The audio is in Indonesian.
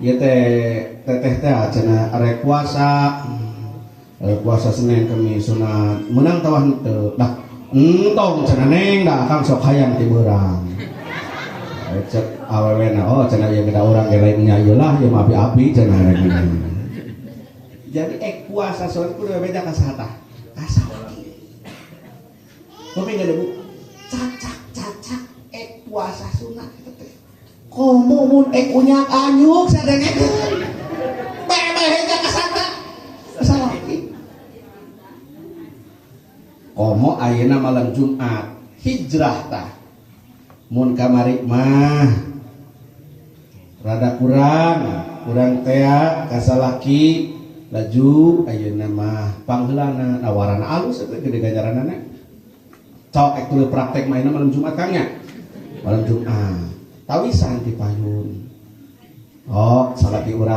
Ieu teteh teh cenah arek puasa. Puasa Senin Kamis sunat menang tawah henteu. Dah entong cenah neng da akang sok hayang ti beurang. Cek awewena oh cenah ieu geus urang ge lain nya ieu lah ieu mah api-api cenah. Jadi puasa sore kudu beda ka saha tah? Ka salaki. Kopi enggak ada bu. Cacak puasa sunat teh. Komo mun unyak anyuk sadengekeun. Bebeheja ka santa. Salaki. Komo ayeuna malam Jumat hijrah tah. Mun kamari mah rada kurang teh ka salaki laju ayeuna mah pangheulana nawarana alus eta gede ganjaranana. Cok ek tuluy praktek mainna malam Jumat Kang nya. Malam Jumat. Tawisan ti payun. Oh, salaki urang